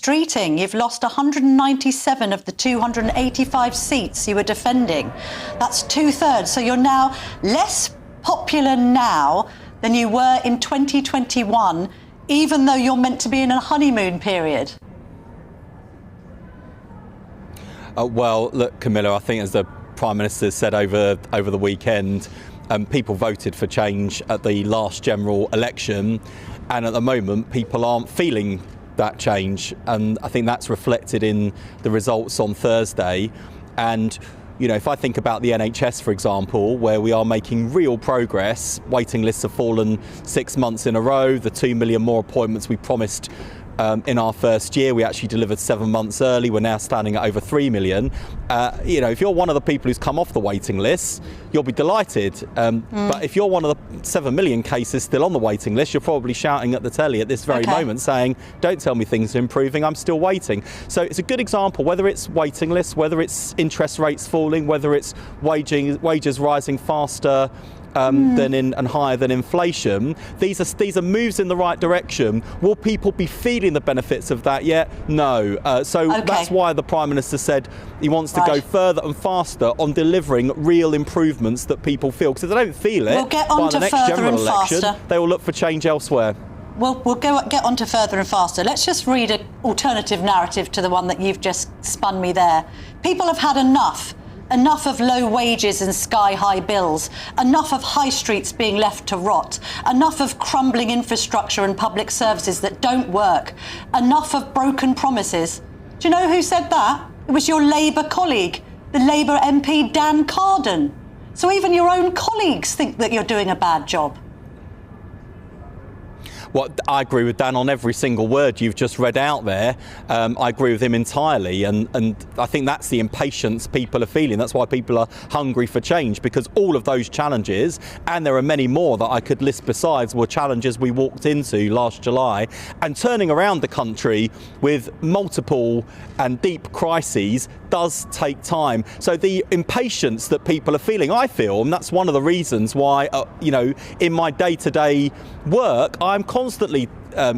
Streeting, you've lost 197 of the 285 seats you were defending. That's 2/3. So you're now less popular now than you were in 2021, even though you're meant to be in a honeymoon period. Well, look, Camilla, I think as the Prime Minister said over the weekend, people voted for change at the last general election, and at the moment people aren't feeling that change, and I think that's reflected in the results on Thursday. And you know, if I think about the NHS, for example, where we are making real progress, waiting lists have fallen 6 months in a row, the 2 million more appointments we promised in our first year, we actually delivered 7 months early. We're now standing at over 3 million. You know, if you're one of the people who's come off the waiting list, you'll be delighted. But if you're one of the 7 million cases still on the waiting list, you're probably shouting at the telly at this very moment saying, don't tell me things are improving, I'm still waiting. So it's a good example, whether it's waiting lists, whether it's interest rates falling, whether it's wages rising faster and higher than inflation. These are moves in the right direction. Will people be feeling the benefits of that yet? No. That's why the Prime Minister said he wants to go further and faster on delivering real improvements that people feel. Because if they don't feel it by the next general election, they will look for change elsewhere. We'll get on to further and faster. Let's just read an alternative narrative to the one that you've just spun me there. People have had enough. Enough of low wages and sky-high bills, enough of high streets being left to rot, enough of crumbling infrastructure and public services that don't work, enough of broken promises. Do you know who said that? It was your Labour colleague, the Labour MP Dan Carden. So even your own colleagues think that you're doing a bad job. Well, I agree with Dan on every single word you've just read out there. I agree with him entirely, and I think that's the impatience people are feeling. That's why people are hungry for change, because all of those challenges, and there are many more that I could list besides, were challenges we walked into last July. And turning around the country with multiple and deep crises does take time. So the impatience that people are feeling, I feel, and that's one of the reasons why, you know, in my day-to-day work, I'm constantly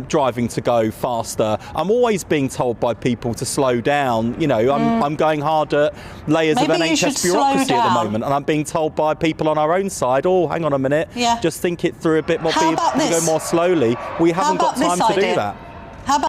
driving to go faster. I'm always being told by people to slow down. You know, I'm going hard at layers of NHS bureaucracy at the moment, and I'm being told by people on our own side, oh, hang on a minute, just think it through a bit more, go more slowly. We haven't got time to do that.